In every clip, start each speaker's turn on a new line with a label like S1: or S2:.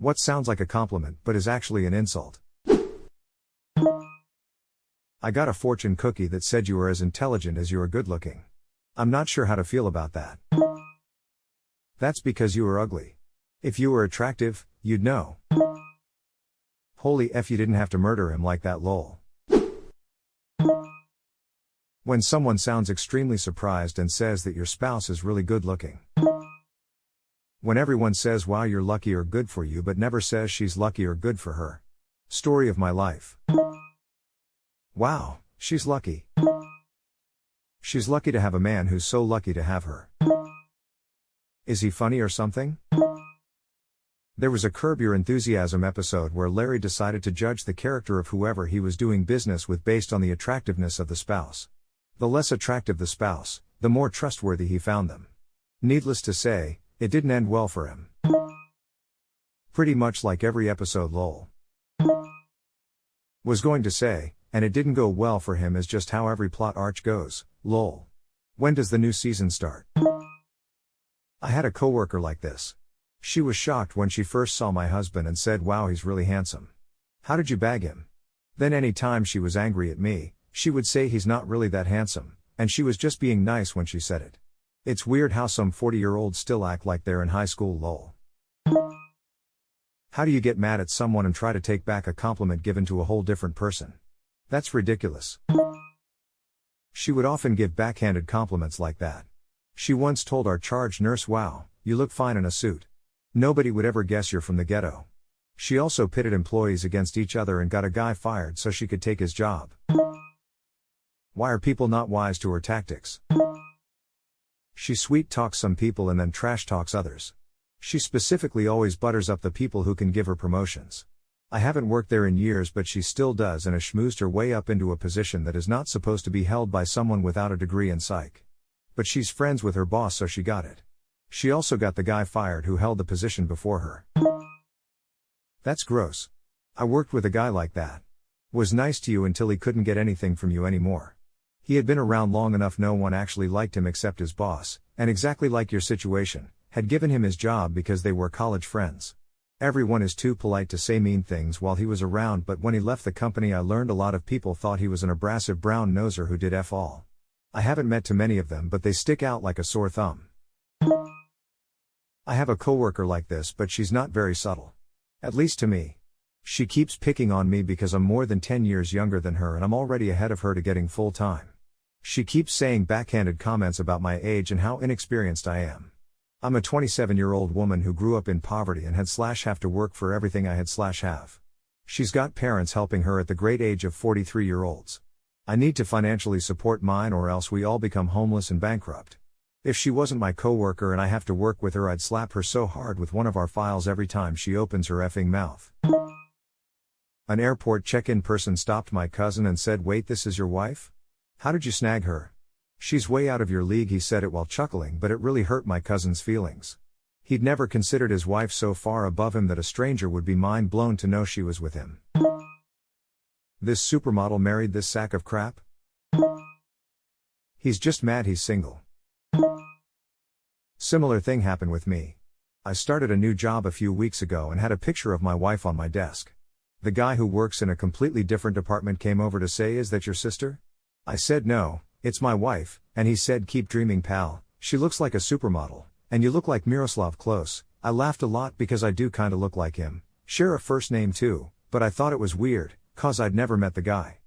S1: What sounds like a compliment but is actually an insult. I got a fortune cookie that said you were as intelligent as you are good looking. I'm not sure how to feel about that. That's because you were ugly. If you were attractive, you'd know. Holy F, you didn't have to murder him like that, lol. When someone sounds extremely surprised and says that your spouse is really good looking. When everyone says wow you're lucky or good for you but never says she's lucky or good for her. Story of my life. Wow, she's lucky. She's lucky to have a man who's so lucky to have her. Is he funny or something? There was a Curb Your Enthusiasm episode where Larry decided to judge the character of whoever he was doing business with based on the attractiveness of the spouse. The less attractive the spouse, the more trustworthy he found them. Needless to say, it didn't end well for him. Pretty much like every episode, lol. Was going to say, and it didn't go well for him is just how every plot arch goes, lol. When does the new season start? I had a coworker like this. She was shocked when she first saw my husband and said, wow, he's really handsome. How did you bag him? Then any time she was angry at me, she would say he's not really that handsome, and she was just being nice when she said it. It's weird how some 40-year-olds still act like they're in high school, lol. How do you get mad at someone and try to take back a compliment given to a whole different person? That's ridiculous. She would often give backhanded compliments like that. She once told our charge nurse, wow, you look fine in a suit. Nobody would ever guess you're from the ghetto. She also pitted employees against each other and got a guy fired so she could take his job. Why are people not wise to her tactics? She sweet talks some people and then trash talks others. She specifically always butters up the people who can give her promotions. I haven't worked there in years but she still does and has schmoozed her way up into a position that is not supposed to be held by someone without a degree in psych. But she's friends with her boss so she got it. She also got the guy fired who held the position before her. That's gross. I worked with a guy like that. Was nice to you until he couldn't get anything from you anymore. He had been around long enough no one actually liked him except his boss, and exactly like your situation, had given him his job because they were college friends. Everyone is too polite to say mean things while he was around, but when he left the company I learned a lot of people thought he was an abrasive brown noser who did F all. I haven't met too many of them but they stick out like a sore thumb. I have a coworker like this but she's not very subtle. At least to me. She keeps picking on me because I'm more than 10 years younger than her and I'm already ahead of her to getting full time. She keeps saying backhanded comments about my age and how inexperienced I am. I'm a 27-year-old woman who grew up in poverty and have to work for everything I have. She's got parents helping her at the great age of 43-year-olds. I need to financially support mine or else we all become homeless and bankrupt. If she wasn't my coworker and I have to work with her I'd slap her so hard with one of our files every time she opens her effing mouth. An airport check-in person stopped my cousin and said, wait, this is your wife? How did you snag her? She's way out of your league, he said it while chuckling, but it really hurt my cousin's feelings. He'd never considered his wife so far above him that a stranger would be mind blown to know she was with him. This supermodel married this sack of crap? He's just mad he's single. Similar thing happened with me. I started a new job a few weeks ago and had a picture of my wife on my desk. The guy who works in a completely different department came over to say, is that your sister? I said no, it's my wife, and he said, keep dreaming pal, she looks like a supermodel, and you look like Miroslav Klose. I laughed a lot because I do kinda look like him, share a first name too, but I thought it was weird, cause I'd never met the guy.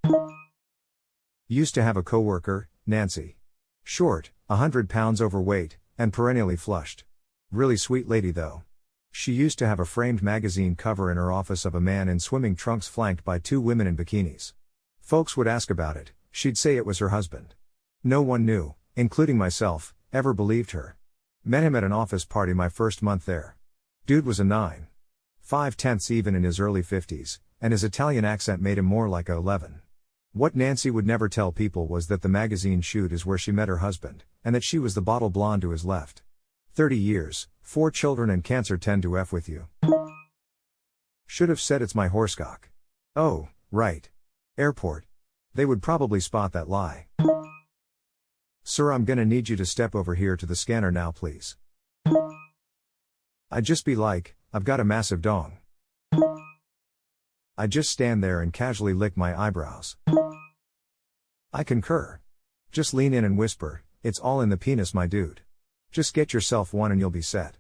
S1: Used to have a coworker, Nancy. Short, 100 pounds overweight, and perennially flushed. Really sweet lady though. She used to have a framed magazine cover in her office of a man in swimming trunks flanked by two women in bikinis. Folks would ask about it, she'd say it was her husband. No one knew, including myself, ever believed her. Met him at an office party my first month there. Dude was a 9.5 even in his early 50s, and his Italian accent made him more like a 11. What Nancy would never tell people was that the magazine shoot is where she met her husband, and that she was the bottle blonde to his left. 30 years, 4 children and cancer tend to F with you. Should have said it's my horsecock. Oh, right. Airport. They would probably spot that lie. Sir, I'm gonna need you to step over here to the scanner now please. I'd just be like, I've got a massive dong. I just stand there and casually lick my eyebrows. I concur. Just lean in and whisper, "It's all in the penis, my dude. Just get yourself one and you'll be set."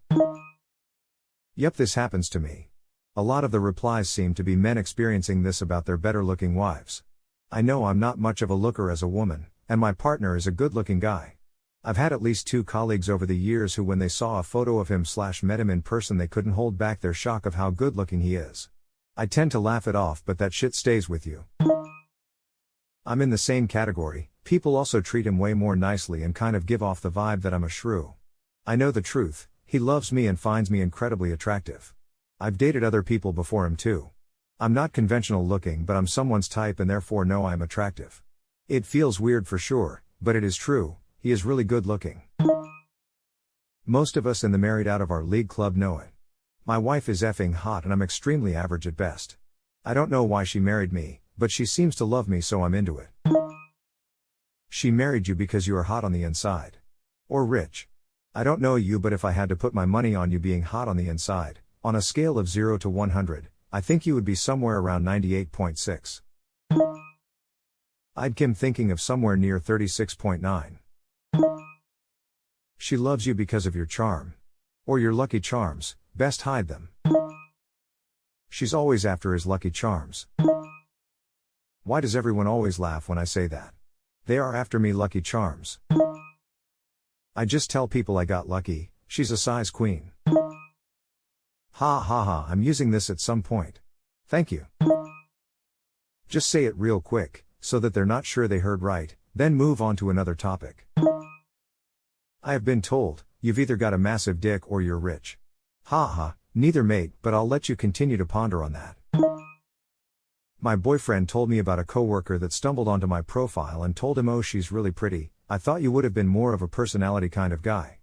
S1: Yep, this happens to me. A lot of the replies seem to be men experiencing this about their better looking wives. I know I'm not much of a looker as a woman, and my partner is a good looking guy. I've had at least 2 colleagues over the years who, when they saw a photo of him/met him in person, they couldn't hold back their shock of how good looking he is. I tend to laugh it off, but that shit stays with you. I'm in the same category. People also treat him way more nicely and kind of give off the vibe that I'm a shrew. I know the truth, he loves me and finds me incredibly attractive. I've dated other people before him too. I'm not conventional looking, but I'm someone's type and therefore know I'm attractive. It feels weird for sure, but it is true, he is really good looking. Most of us in the married out of our league club know it. My wife is effing hot and I'm extremely average at best. I don't know why she married me, but she seems to love me, so I'm into it. She married you because you are hot on the inside. Or rich. I don't know you, but if I had to put my money on you being hot on the inside, on a scale of 0 to 100, I think you would be somewhere around 98.6. I'd Kim thinking of somewhere near 36.9. She loves you because of your charm. Or your lucky charms, best hide them. She's always after his lucky charms. Why does everyone always laugh when I say that? They are after me lucky charms. I just tell people I got lucky, she's a size queen. Ha ha ha, I'm using this at some point. Thank you. Just say it real quick, so that they're not sure they heard right, then move on to another topic. I have been told, you've either got a massive dick or you're rich. Ha ha, neither mate, but I'll let you continue to ponder on that. My boyfriend told me about a coworker that stumbled onto my profile and told him, "Oh, she's really pretty, I thought you would have been more of a personality kind of guy."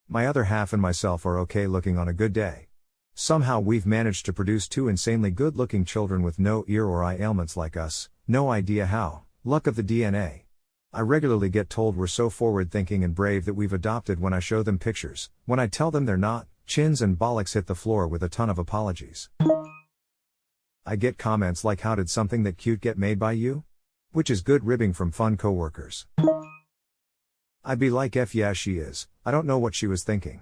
S1: My other half and myself are okay looking on a good day. Somehow we've managed to produce 2 insanely good looking children with no ear or eye ailments like us, no idea how, luck of the DNA. I regularly get told we're so forward thinking and brave that we've adopted when I show them pictures. When I tell them they're not, chins and bollocks hit the floor with a ton of apologies. I get comments like, "How did something that cute get made by you?" Which is good ribbing from fun coworkers. I'd be like, "F yeah, she is, I don't know what she was thinking."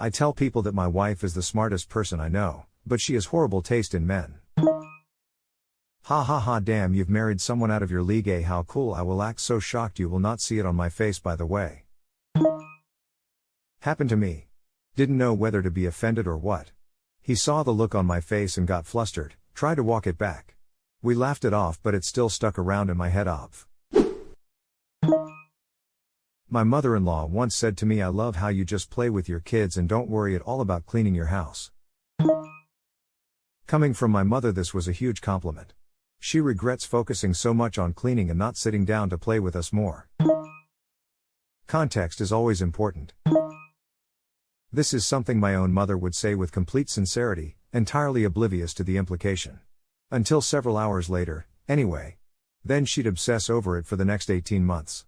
S1: I tell people that my wife is the smartest person I know, but she has horrible taste in men. Ha ha ha, damn, you've married someone out of your league, eh? How cool. I will act so shocked you will not see it on my face, by the way. Happened to me. Didn't know whether to be offended or what. He saw the look on my face and got flustered, tried to walk it back. We laughed it off, but it still stuck around in my head of. My mother-in-law once said to me, "I love how you just play with your kids and don't worry at all about cleaning your house." Coming from my mother, this was a huge compliment. She regrets focusing so much on cleaning and not sitting down to play with us more. Context is always important. This is something my own mother would say with complete sincerity, entirely oblivious to the implication. Until several hours later, anyway. Then she'd obsess over it for the next 18 months.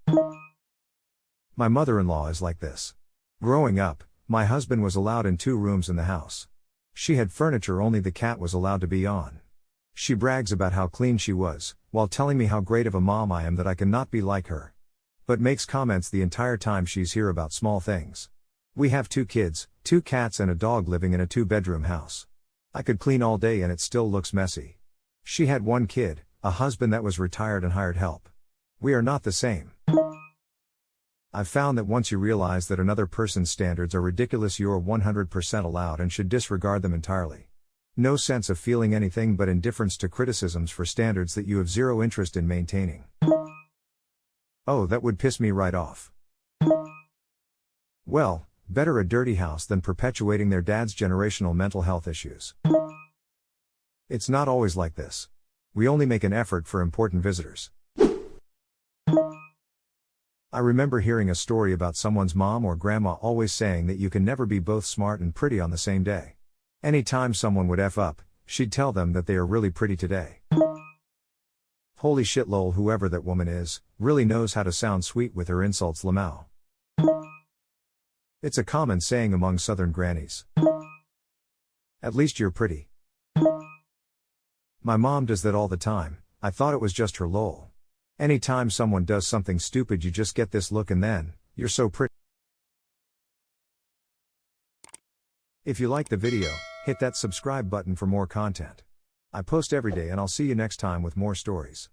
S1: My mother-in-law is like this. Growing up, my husband was allowed in 2 rooms in the house. She had furniture only the cat was allowed to be on. She brags about how clean she was, while telling me how great of a mom I am that I cannot be like her. But makes comments the entire time she's here about small things. We have 2 kids, 2 cats and a dog living in a 2-bedroom house. I could clean all day and it still looks messy. She had 1 kid, a husband that was retired and hired help. We are not the same. I've found that once you realize that another person's standards are ridiculous, you're 100% allowed and should disregard them entirely. No sense of feeling anything but indifference to criticisms for standards that you have zero interest in maintaining. Oh, that would piss me right off. Well, better a dirty house than perpetuating their dad's generational mental health issues. It's not always like this. We only make an effort for important visitors. I remember hearing a story about someone's mom or grandma always saying that you can never be both smart and pretty on the same day. Anytime someone would F up, she'd tell them that they are really pretty today. Holy shit lol, whoever that woman is, really knows how to sound sweet with her insults, lamau. It's a common saying among southern grannies. At least you're pretty. My mom does that all the time, I thought it was just her lol. Anytime someone does something stupid you just get this look and then, you're so pretty. If you like the video, hit that subscribe button for more content. I post every day and I'll see you next time with more stories.